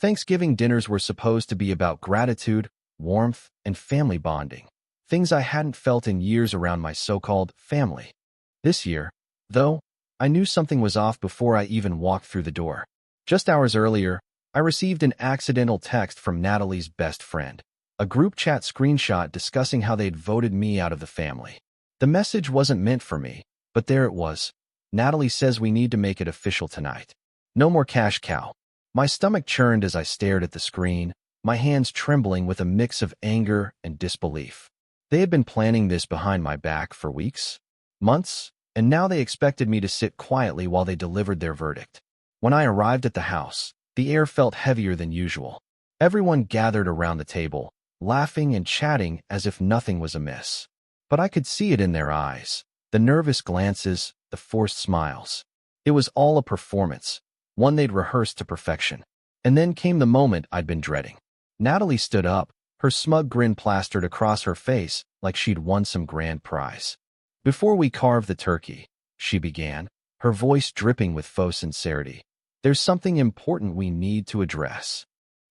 Thanksgiving dinners were supposed to be about gratitude, warmth, and family bonding, things I hadn't felt in years around my so-called family. This year, though, I knew something was off before I even walked through the door. Just hours earlier, I received an accidental text from Natalie's best friend, a group chat screenshot discussing how they'd voted me out of the family. The message wasn't meant for me, but there it was. Natalie says we need to make it official tonight. No more cash cow. My stomach churned as I stared at the screen, my hands trembling with a mix of anger and disbelief. They had been planning this behind my back for weeks, months, and now they expected me to sit quietly while they delivered their verdict. When I arrived at the house, the air felt heavier than usual. Everyone gathered around the table, laughing and chatting as if nothing was amiss. But I could see it in their eyes, the nervous glances, the forced smiles. It was all a performance, one they'd rehearsed to perfection. And then came the moment I'd been dreading. Natalie stood up, her smug grin plastered across her face like she'd won some grand prize. "Before we carve the turkey," she began, her voice dripping with faux sincerity, "there's something important we need to address."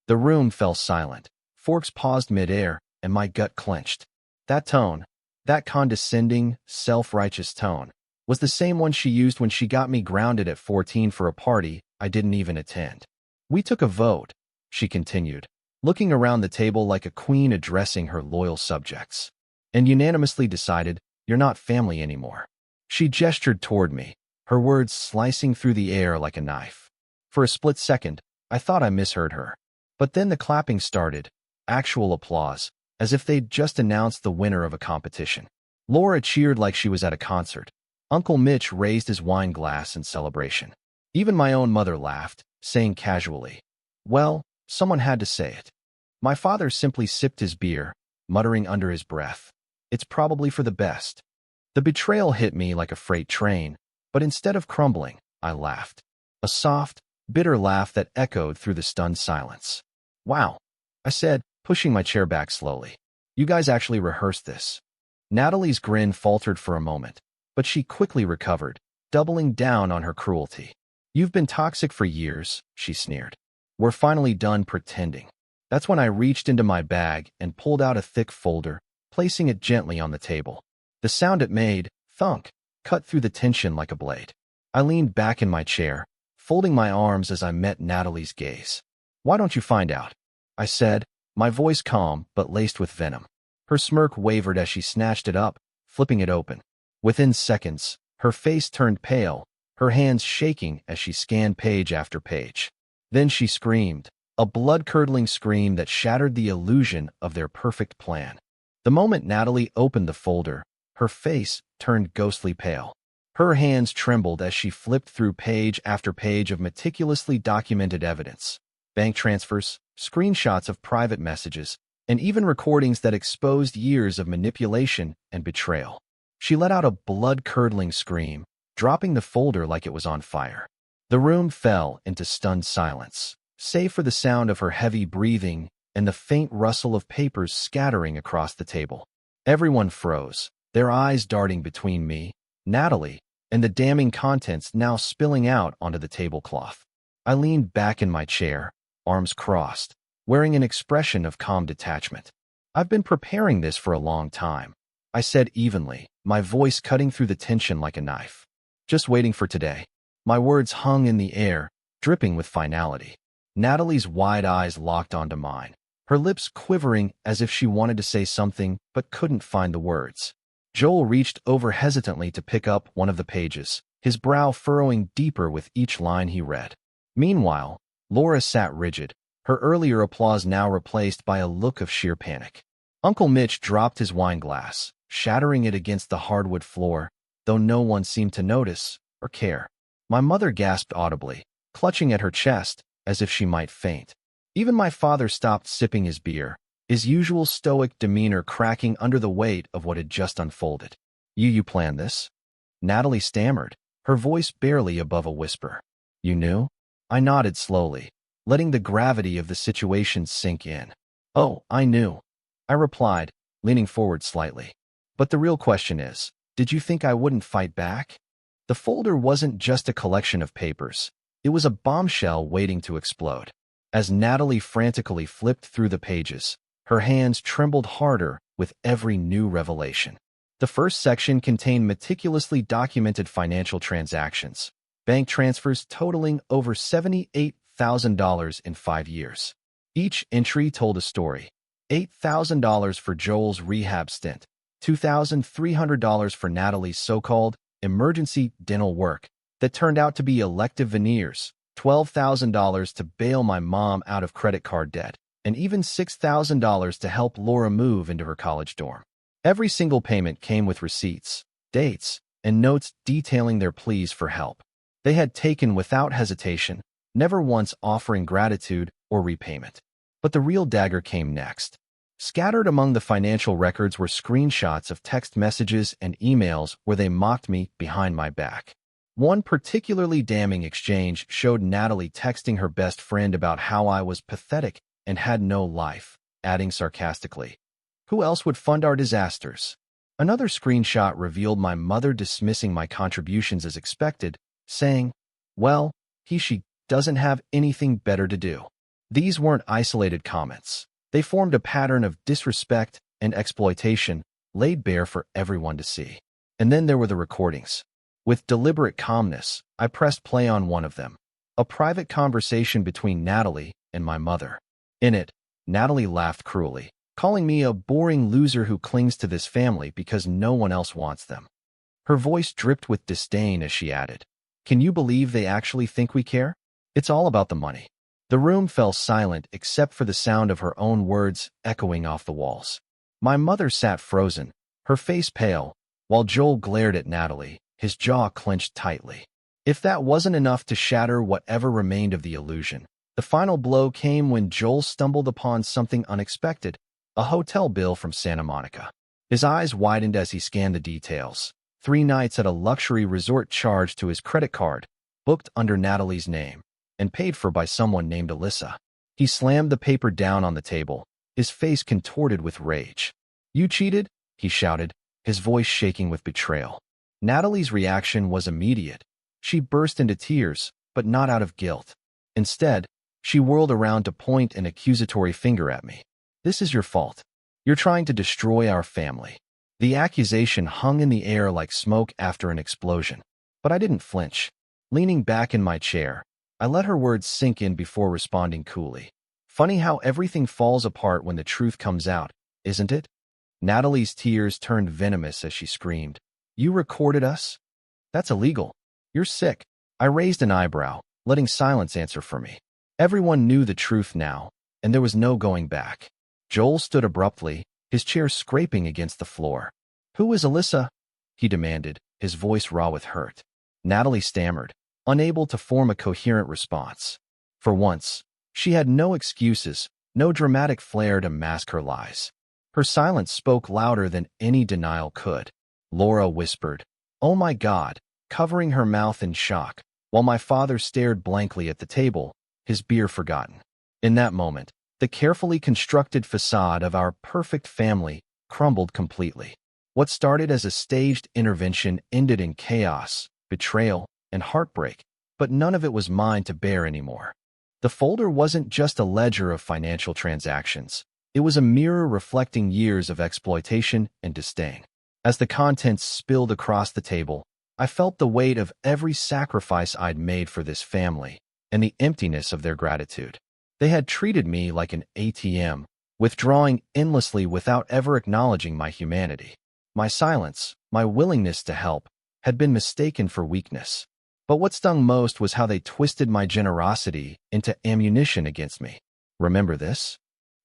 The room fell silent. Forks paused midair, and my gut clenched. That tone, that condescending, self-righteous tone, was the same one she used when she got me grounded at 14 for a party I didn't even attend. "We took a vote," she continued, looking around the table like a queen addressing her loyal subjects, "and unanimously decided you're not family anymore." She gestured toward me, her words slicing through the air like a knife. For a split second, I thought I misheard her. But then the clapping started, actual applause, as if they'd just announced the winner of a competition. Laura cheered like she was at a concert. Uncle Mitch raised his wine glass in celebration. Even my own mother laughed, saying casually, "Well, someone had to say it." My father simply sipped his beer, muttering under his breath, "It's probably for the best." The betrayal hit me like a freight train, but instead of crumbling, I laughed. A soft, bitter laugh that echoed through the stunned silence. "Wow," I said, pushing my chair back slowly. "You guys actually rehearsed this." Natalie's grin faltered for a moment, but she quickly recovered, doubling down on her cruelty. "You've been toxic for years," she sneered. "We're finally done pretending." That's when I reached into my bag and pulled out a thick folder, placing it gently on the table. The sound it made, thunk, cut through the tension like a blade. I leaned back in my chair, folding my arms as I met Natalie's gaze. "Why don't you find out?" I said, my voice calm but laced with venom. Her smirk wavered as she snatched it up, flipping it open. Within seconds, her face turned pale, her hands shaking as she scanned page after page. Then she screamed, a blood-curdling scream that shattered the illusion of their perfect plan. The moment Natalie opened the folder, her face turned ghostly pale. Her hands trembled as she flipped through page after page of meticulously documented evidence. Bank transfers, screenshots of private messages, and even recordings that exposed years of manipulation and betrayal. She let out a blood-curdling scream, dropping the folder like it was on fire. The room fell into stunned silence, save for the sound of her heavy breathing and the faint rustle of papers scattering across the table. Everyone froze, their eyes darting between me, Natalie, and the damning contents now spilling out onto the tablecloth. I leaned back in my chair, arms crossed, wearing an expression of calm detachment. "I've been preparing this for a long time," I said evenly, my voice cutting through the tension like a knife. "Just waiting for today." My words hung in the air, dripping with finality. Natalie's wide eyes locked onto mine, her lips quivering as if she wanted to say something but couldn't find the words. Joel reached over hesitantly to pick up one of the pages, his brow furrowing deeper with each line he read. Meanwhile, Laura sat rigid, her earlier applause now replaced by a look of sheer panic. Uncle Mitch dropped his wine glass, shattering it against the hardwood floor, though no one seemed to notice or care. My mother gasped audibly, clutching at her chest as if she might faint. Even my father stopped sipping his beer, his usual stoic demeanor cracking under the weight of what had just unfolded. You planned this?" Natalie stammered, her voice barely above a whisper. "You knew?" I nodded slowly, letting the gravity of the situation sink in. "Oh, I knew," I replied, leaning forward slightly. "But the real question is, did you think I wouldn't fight back?" The folder wasn't just a collection of papers. It was a bombshell waiting to explode. As Natalie frantically flipped through the pages, her hands trembled harder with every new revelation. The first section contained meticulously documented financial transactions, bank transfers totaling over $78,000 in 5 years. Each entry told a story. $8,000 for Joel's rehab stint, $2,300 for Natalie's so-called emergency dental work that turned out to be elective veneers, $12,000 to bail my mom out of credit card debt, and even $6,000 to help Laura move into her college dorm. Every single payment came with receipts, dates, and notes detailing their pleas for help. They had taken without hesitation, never once offering gratitude or repayment. But the real dagger came next. Scattered among the financial records were screenshots of text messages and emails where they mocked me behind my back. One particularly damning exchange showed Natalie texting her best friend about how I was pathetic and had no life, adding sarcastically, "Who else would fund our disasters?" Another screenshot revealed my mother dismissing my contributions as expected, saying, "Well, she doesn't have anything better to do." These weren't isolated comments. They formed a pattern of disrespect and exploitation laid bare for everyone to see. And then there were the recordings. With deliberate calmness, I pressed play on one of them, a private conversation between Natalie and my mother. In it, Natalie laughed cruelly, calling me a boring loser who clings to this family because no one else wants them. Her voice dripped with disdain as she added, "Can you believe they actually think we care? It's all about the money." The room fell silent except for the sound of her own words echoing off the walls. My mother sat frozen, her face pale, while Joel glared at Natalie, his jaw clenched tightly. If that wasn't enough to shatter whatever remained of the illusion, the final blow came when Joel stumbled upon something unexpected, a hotel bill from Santa Monica. His eyes widened as he scanned the details. 3 nights at a luxury resort charged to his credit card, booked under Natalie's name, and paid for by someone named Alyssa. He slammed the paper down on the table, his face contorted with rage. "You cheated?" he shouted, his voice shaking with betrayal. Natalie's reaction was immediate. She burst into tears, but not out of guilt. Instead, she whirled around to point an accusatory finger at me. "This is your fault. You're trying to destroy our family." The accusation hung in the air like smoke after an explosion. But I didn't flinch. Leaning back in my chair, I let her words sink in before responding coolly. "Funny how everything falls apart when the truth comes out, isn't it?" Natalie's tears turned venomous as she screamed, "You recorded us? That's illegal. You're sick." I raised an eyebrow, letting silence answer for me. Everyone knew the truth now, and there was no going back. Joel stood abruptly, his chair scraping against the floor. "Who is Alyssa?" he demanded, his voice raw with hurt. Natalie stammered, unable to form a coherent response. For once, she had no excuses, no dramatic flair to mask her lies. Her silence spoke louder than any denial could. Laura whispered, "Oh my God," covering her mouth in shock, while my father stared blankly at the table, his beer forgotten. In that moment, the carefully constructed facade of our perfect family crumbled completely. What started as a staged intervention ended in chaos, betrayal, and heartbreak, but none of it was mine to bear anymore. The folder wasn't just a ledger of financial transactions. It was a mirror reflecting years of exploitation and disdain. As the contents spilled across the table, I felt the weight of every sacrifice I'd made for this family and the emptiness of their gratitude. They had treated me like an ATM, withdrawing endlessly without ever acknowledging my humanity. My silence, my willingness to help, had been mistaken for weakness. But what stung most was how they twisted my generosity into ammunition against me. "Remember this?"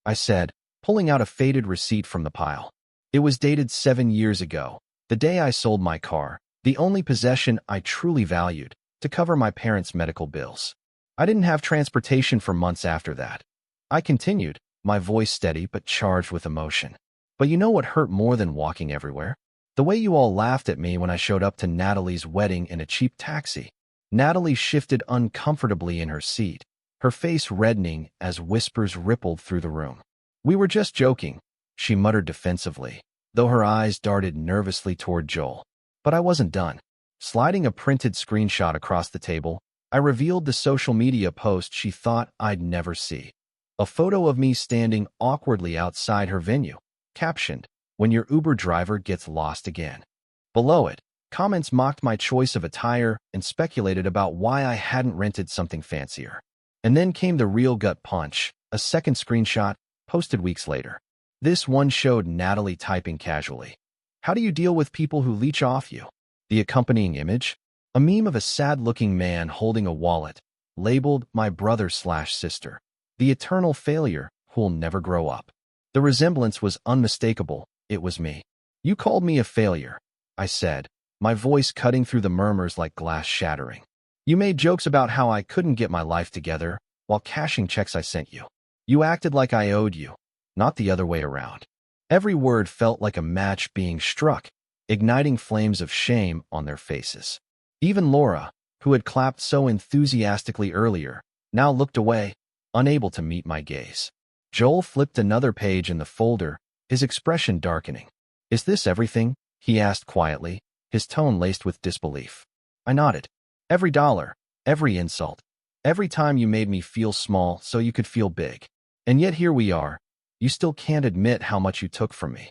I said, pulling out a faded receipt from the pile. It was dated 7 years ago, the day I sold my car, the only possession I truly valued, to cover my parents' medical bills. I didn't have transportation for months after that. I continued, my voice steady but charged with emotion. "But you know what hurt more than walking everywhere? The way you all laughed at me when I showed up to Natalie's wedding in a cheap taxi." Natalie shifted uncomfortably in her seat, her face reddening as whispers rippled through the room. "We were just joking," she muttered defensively, though her eyes darted nervously toward Joel. But I wasn't done. Sliding a printed screenshot across the table, I revealed the social media post she thought I'd never see. A photo of me standing awkwardly outside her venue, captioned, "When your Uber driver gets lost again." Below it, comments mocked my choice of attire and speculated about why I hadn't rented something fancier. And then came the real gut punch, a second screenshot, posted weeks later. This one showed Natalie typing casually. "How do you deal with people who leech off you?" The accompanying image? A meme of a sad-looking man holding a wallet, labeled "my brother/sister. The eternal failure who'll never grow up." The resemblance was unmistakable. It was me. "You called me a failure," I said, my voice cutting through the murmurs like glass shattering. "You made jokes about how I couldn't get my life together while cashing checks I sent you. You acted like I owed you, not the other way around." Every word felt like a match being struck, igniting flames of shame on their faces. Even Laura, who had clapped so enthusiastically earlier, now looked away, unable to meet my gaze. Joel flipped another page in the folder, his expression darkening. "Is this everything?" he asked quietly, his tone laced with disbelief. I nodded. "Every dollar, every insult, every time you made me feel small so you could feel big. And yet here we are. You still can't admit how much you took from me."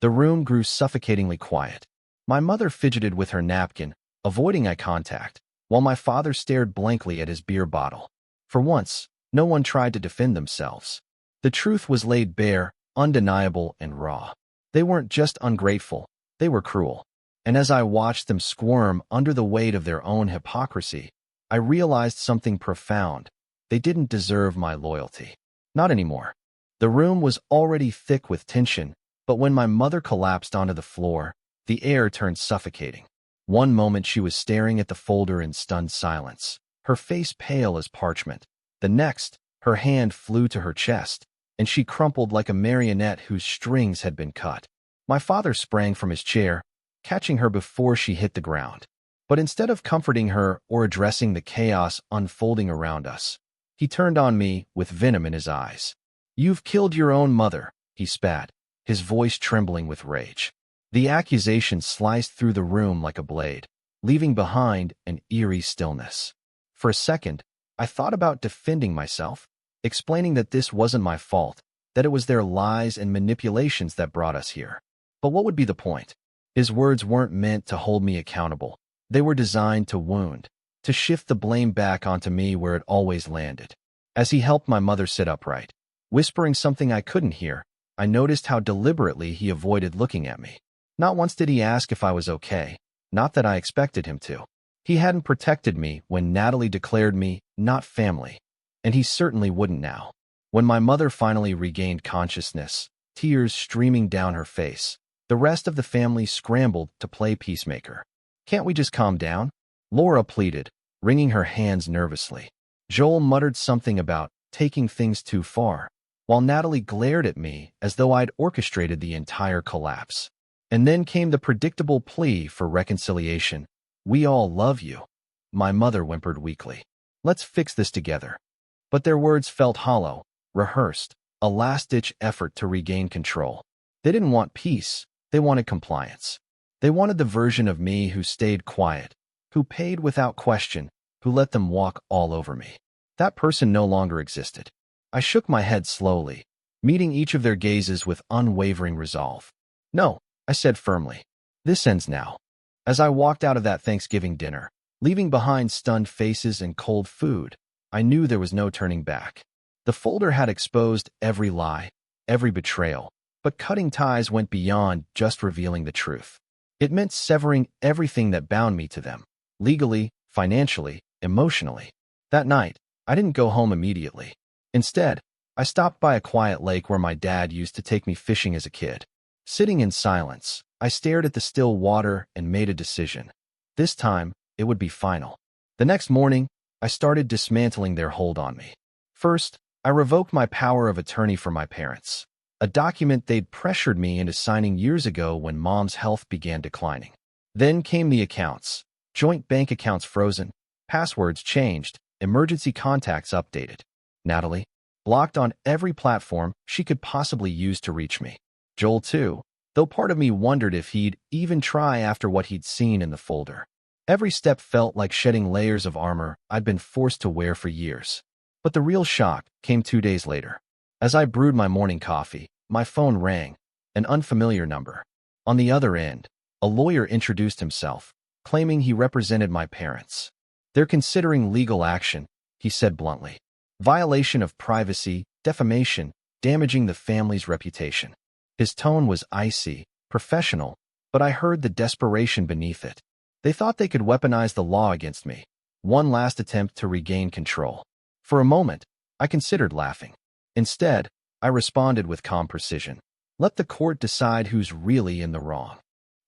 The room grew suffocatingly quiet. My mother fidgeted with her napkin, avoiding eye contact, while my father stared blankly at his beer bottle. For once, no one tried to defend themselves. The truth was laid bare, undeniable and raw. They weren't just ungrateful, they were cruel. And as I watched them squirm under the weight of their own hypocrisy, I realized something profound. They didn't deserve my loyalty. Not anymore. The room was already thick with tension, but when my mother collapsed onto the floor, the air turned suffocating. One moment she was staring at the folder in stunned silence, her face pale as parchment. The next, her hand flew to her chest, and she crumpled like a marionette whose strings had been cut. My father sprang from his chair, catching her before she hit the ground. But instead of comforting her or addressing the chaos unfolding around us, he turned on me with venom in his eyes. "You've killed your own mother," he spat, his voice trembling with rage. The accusation sliced through the room like a blade, leaving behind an eerie stillness. For a second, I thought about defending myself, explaining that this wasn't my fault, that it was their lies and manipulations that brought us here. But what would be the point? His words weren't meant to hold me accountable. They were designed to wound, to shift the blame back onto me where it always landed. As he helped my mother sit upright, whispering something I couldn't hear, I noticed how deliberately he avoided looking at me. Not once did he ask if I was okay, not that I expected him to. He hadn't protected me when Natalie declared me not family, and he certainly wouldn't now. When my mother finally regained consciousness, tears streaming down her face, the rest of the family scrambled to play peacemaker. "Can't we just calm down?" Laura pleaded, wringing her hands nervously. Joel muttered something about taking things too far, while Natalie glared at me as though I'd orchestrated the entire collapse. And then came the predictable plea for reconciliation. "We all love you," my mother whimpered weakly. "Let's fix this together." But their words felt hollow, rehearsed, a last-ditch effort to regain control. They didn't want peace, they wanted compliance. They wanted the version of me who stayed quiet, who paid without question, who let them walk all over me. That person no longer existed. I shook my head slowly, meeting each of their gazes with unwavering resolve. "No," I said firmly. "This ends now." As I walked out of that Thanksgiving dinner, leaving behind stunned faces and cold food, I knew there was no turning back. The folder had exposed every lie, every betrayal, but cutting ties went beyond just revealing the truth. It meant severing everything that bound me to them, legally, financially, emotionally. That night, I didn't go home immediately. Instead, I stopped by a quiet lake where my dad used to take me fishing as a kid. Sitting in silence, I stared at the still water and made a decision. This time, it would be final. The next morning, I started dismantling their hold on me. First, I revoked my power of attorney for my parents, a document they'd pressured me into signing years ago when Mom's health began declining. Then came the accounts, joint bank accounts frozen, passwords changed, emergency contacts updated. Natalie, blocked on every platform she could possibly use to reach me. Joel too, though part of me wondered if he'd even try after what he'd seen in the folder. Every step felt like shedding layers of armor I'd been forced to wear for years. But the real shock came 2 days later. As I brewed my morning coffee, my phone rang, an unfamiliar number. On the other end, a lawyer introduced himself, claiming he represented my parents. "They're considering legal action," he said bluntly. "Violation of privacy, defamation, damaging the family's reputation." His tone was icy, professional, but I heard the desperation beneath it. They thought they could weaponize the law against me. One last attempt to regain control. For a moment, I considered laughing. Instead, I responded with calm precision. "Let the court decide who's really in the wrong."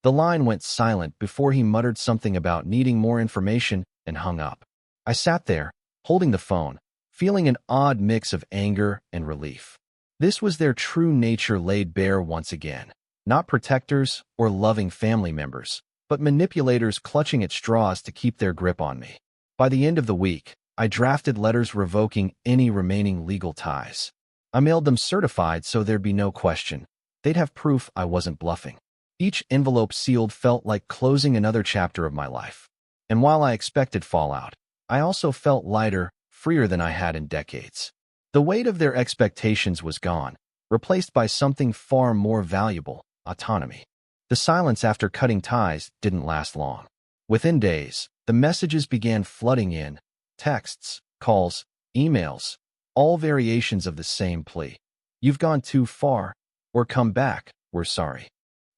The line went silent before he muttered something about needing more information and hung up. I sat there, holding the phone, feeling an odd mix of anger and relief. This was their true nature laid bare once again. Not protectors or loving family members, but manipulators clutching at straws to keep their grip on me. By the end of the week, I drafted letters revoking any remaining legal ties. I mailed them certified so there'd be no question. They'd have proof I wasn't bluffing. Each envelope sealed felt like closing another chapter of my life. And while I expected fallout, I also felt lighter, freer than I had in decades. The weight of their expectations was gone, replaced by something far more valuable: autonomy. The silence after cutting ties didn't last long. Within days, the messages began flooding in: texts, calls, emails, all variations of the same plea. "You've gone too far," or "Come back, we're sorry."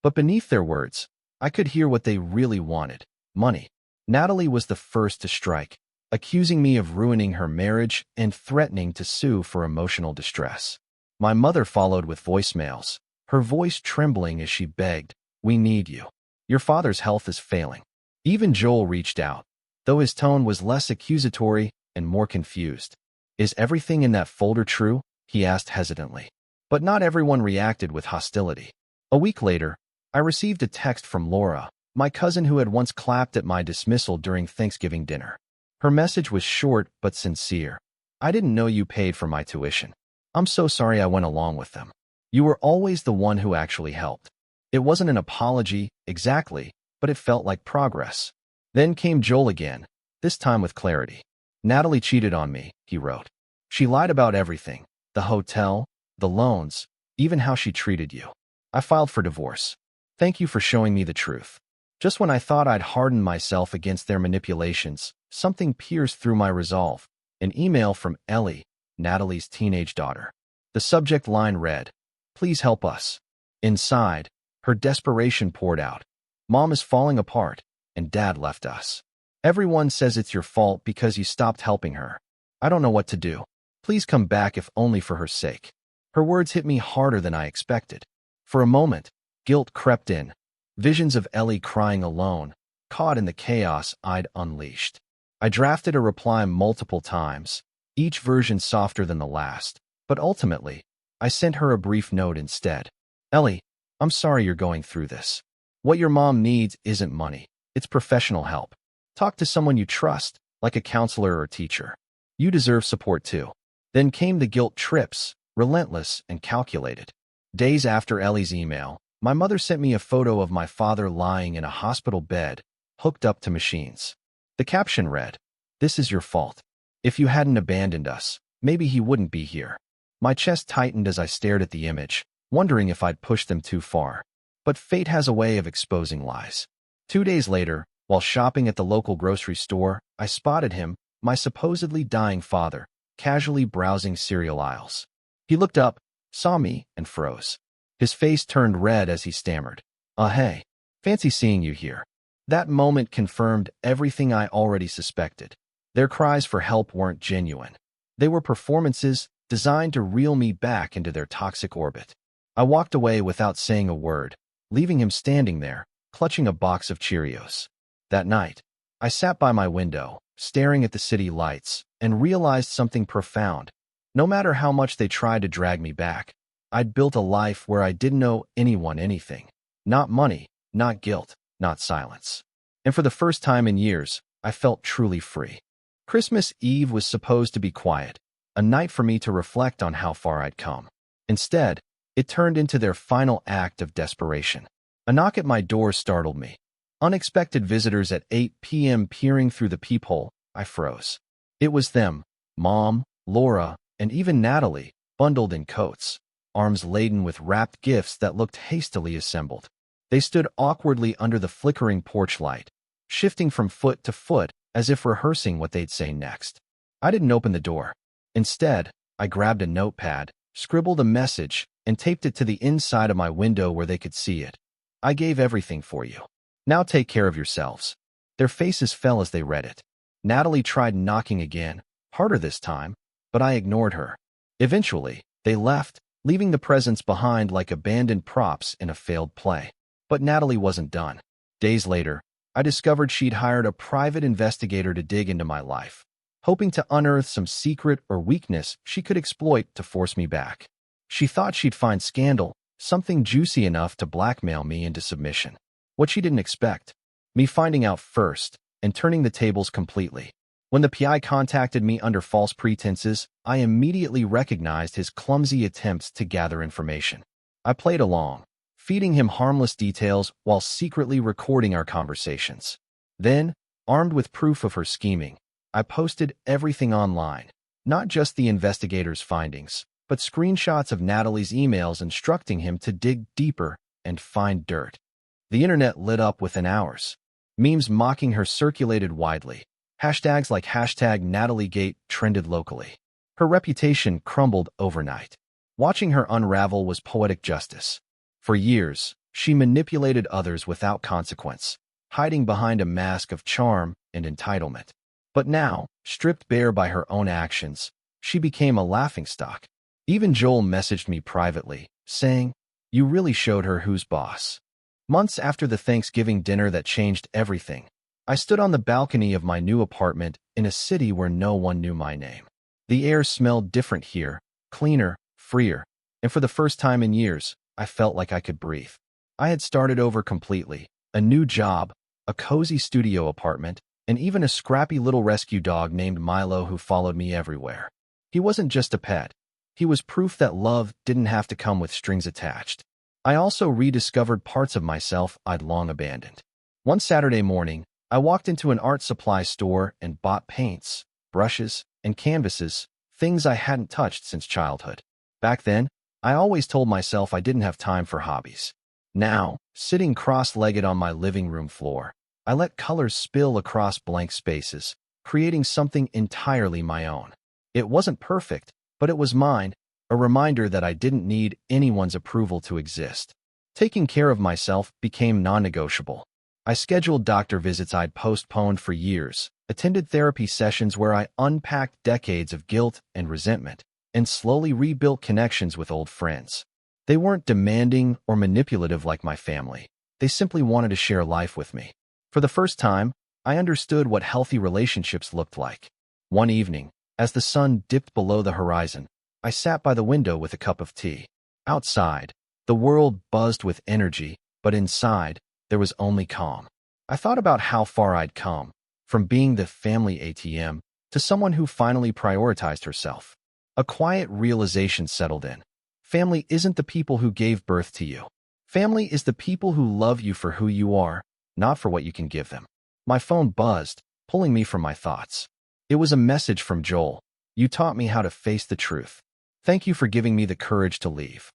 But beneath their words, I could hear what they really wanted: money. Natalie was the first to strike, accusing me of ruining her marriage and threatening to sue for emotional distress. My mother followed with voicemails, her voice trembling as she begged, "We need you. Your father's health is failing." Even Joel reached out, though his tone was less accusatory and more confused. "Is everything in that folder true?" he asked hesitantly. But not everyone reacted with hostility. A week later, I received a text from Laura, my cousin who had once clapped at my dismissal during Thanksgiving dinner. Her message was short but sincere. "I didn't know you paid for my tuition. I'm so sorry I went along with them. You were always the one who actually helped." It wasn't an apology, exactly, but it felt like progress. Then came Joel again, this time with clarity. "Natalie cheated on me," he wrote. "She lied about everything: the hotel, the loans, even how she treated you. I filed for divorce. Thank you for showing me the truth." Just when I thought I'd hardened myself against their manipulations, something pierced through my resolve: an email from Ellie, Natalie's teenage daughter. The subject line read, "Please help us." Inside, her desperation poured out. "Mom is falling apart, and Dad left us. Everyone says it's your fault because you stopped helping her. I don't know what to do. Please come back if only for her sake." Her words hit me harder than I expected. For a moment, guilt crept in. Visions of Ellie crying alone, caught in the chaos I'd unleashed. I drafted a reply multiple times, each version softer than the last, but ultimately, I sent her a brief note instead. "Ellie, I'm sorry you're going through this. What your mom needs isn't money, it's professional help. Talk to someone you trust, like a counselor or teacher. You deserve support too." Then came the guilt trips, relentless and calculated. Days after Ellie's email, my mother sent me a photo of my father lying in a hospital bed, hooked up to machines. The caption read, "This is your fault. If you hadn't abandoned us, maybe he wouldn't be here." My chest tightened as I stared at the image, wondering if I'd pushed them too far. But fate has a way of exposing lies. 2 days later, while shopping at the local grocery store, I spotted him, my supposedly dying father, casually browsing cereal aisles. He looked up, saw me, and froze. His face turned red as he stammered, Hey, fancy seeing you here." That moment confirmed everything I already suspected. Their cries for help weren't genuine. They were performances designed to reel me back into their toxic orbit. I walked away without saying a word, leaving him standing there, clutching a box of Cheerios. That night, I sat by my window, staring at the city lights, and realized something profound. No matter how much they tried to drag me back, I'd built a life where I didn't owe anyone anything. Not money, not guilt, not silence. And for the first time in years, I felt truly free. Christmas Eve was supposed to be quiet, a night for me to reflect on how far I'd come. Instead, it turned into their final act of desperation. A knock at my door startled me. Unexpected visitors at 8 p.m. peering through the peephole. I froze. It was them, Mom, Laura, and even Natalie, bundled in coats, arms laden with wrapped gifts that looked hastily assembled. They stood awkwardly under the flickering porch light, shifting from foot to foot as if rehearsing what they'd say next. I didn't open the door. Instead, I grabbed a notepad, scribbled a message, and taped it to the inside of my window where they could see it. I gave everything for you. Now take care of yourselves. Their faces fell as they read it. Natalie tried knocking again, harder this time, but I ignored her. Eventually, they left, leaving the presents behind like abandoned props in a failed play. But Natalie wasn't done. Days later, I discovered she'd hired a private investigator to dig into my life, hoping to unearth some secret or weakness she could exploit to force me back. She thought she'd find scandal, something juicy enough to blackmail me into submission. What she didn't expect, me finding out first and turning the tables completely. When the PI contacted me under false pretenses, I immediately recognized his clumsy attempts to gather information. I played along, feeding him harmless details while secretly recording our conversations. Then, armed with proof of her scheming, I posted everything online, not just the investigator's findings, but screenshots of Natalie's emails instructing him to dig deeper and find dirt. The internet lit up within hours. Memes mocking her circulated widely. Hashtags like #NatalieGate trended locally. Her reputation crumbled overnight. Watching her unravel was poetic justice. For years, she manipulated others without consequence, hiding behind a mask of charm and entitlement. But now, stripped bare by her own actions, she became a laughingstock. Even Joel messaged me privately, saying, "You really showed her who's boss." Months after the Thanksgiving dinner that changed everything, I stood on the balcony of my new apartment in a city where no one knew my name. The air smelled different here, cleaner, freer, and for the first time in years, I felt like I could breathe. I had started over completely, a new job, a cozy studio apartment, and even a scrappy little rescue dog named Milo who followed me everywhere. He wasn't just a pet. He was proof that love didn't have to come with strings attached. I also rediscovered parts of myself I'd long abandoned. One Saturday morning, I walked into an art supply store and bought paints, brushes, and canvases, things I hadn't touched since childhood. Back then, I always told myself I didn't have time for hobbies. Now, sitting cross-legged on my living room floor, I let colors spill across blank spaces, creating something entirely my own. It wasn't perfect, but it was mine, a reminder that I didn't need anyone's approval to exist. Taking care of myself became non-negotiable. I scheduled doctor visits I'd postponed for years, attended therapy sessions where I unpacked decades of guilt and resentment, and slowly rebuilt connections with old friends. They weren't demanding or manipulative like my family. They simply wanted to share life with me. For the first time, I understood what healthy relationships looked like. One evening, as the sun dipped below the horizon, I sat by the window with a cup of tea. Outside, the world buzzed with energy, but inside, there was only calm. I thought about how far I'd come, from being the family ATM to someone who finally prioritized herself. A quiet realization settled in. Family isn't the people who gave birth to you. Family is the people who love you for who you are, not for what you can give them. My phone buzzed, pulling me from my thoughts. It was a message from Joel. "You taught me how to face the truth. Thank you for giving me the courage to leave."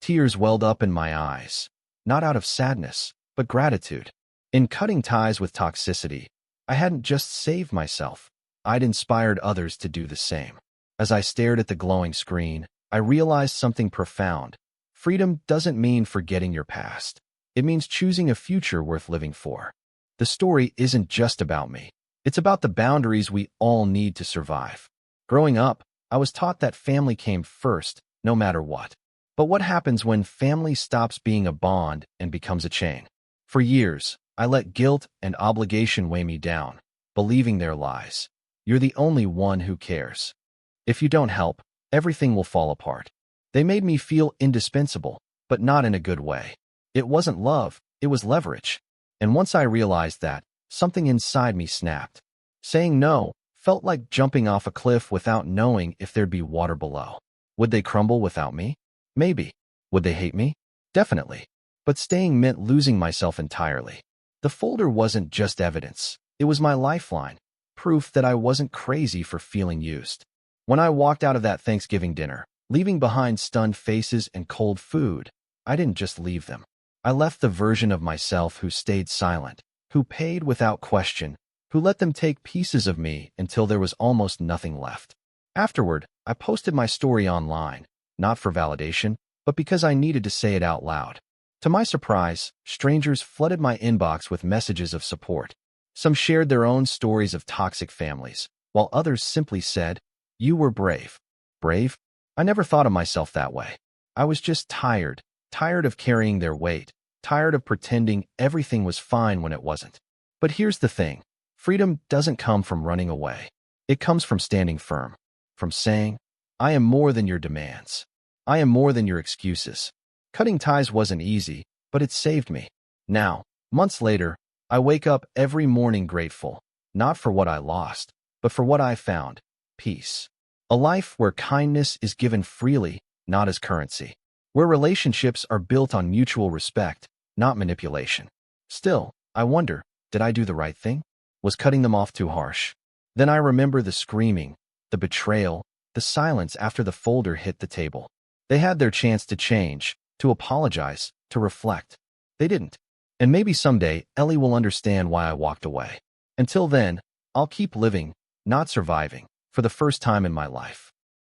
Tears welled up in my eyes, not out of sadness, but gratitude. In cutting ties with toxicity, I hadn't just saved myself, I'd inspired others to do the same. As I stared at the glowing screen, I realized something profound. Freedom doesn't mean forgetting your past. It means choosing a future worth living for. The story isn't just about me. It's about the boundaries we all need to survive. Growing up, I was taught that family came first, no matter what. But what happens when family stops being a bond and becomes a chain? For years, I let guilt and obligation weigh me down, believing their lies. "You're the only one who cares. If you don't help, everything will fall apart." They made me feel indispensable, but not in a good way. It wasn't love, it was leverage. And once I realized that, something inside me snapped. Saying no felt like jumping off a cliff without knowing if there'd be water below. Would they crumble without me? Maybe. Would they hate me? Definitely. But staying meant losing myself entirely. The folder wasn't just evidence. It was my lifeline, proof that I wasn't crazy for feeling used. When I walked out of that Thanksgiving dinner, leaving behind stunned faces and cold food, I didn't just leave them. I left the version of myself who stayed silent, who paid without question, who let them take pieces of me until there was almost nothing left. Afterward, I posted my story online, not for validation, but because I needed to say it out loud. To my surprise, strangers flooded my inbox with messages of support. Some shared their own stories of toxic families, while others simply said, "You were brave." Brave? I never thought of myself that way. I was just tired of carrying their weight, tired of pretending everything was fine when it wasn't. But here's the thing. Freedom doesn't come from running away. It comes from standing firm, from saying, "I am more than your demands. I am more than your excuses." Cutting ties wasn't easy, but it saved me. Now, months later, I wake up every morning grateful, not for what I lost, but for what I found: peace. A life where kindness is given freely, not as currency. Where relationships are built on mutual respect, not manipulation. Still, I wonder, did I do the right thing? Was cutting them off too harsh? Then I remember the screaming, the betrayal, the silence after the folder hit the table. They had their chance to change, to apologize, to reflect. They didn't. And maybe someday Ellie will understand why I walked away. Until then, I'll keep living, not surviving, for the first time in my life.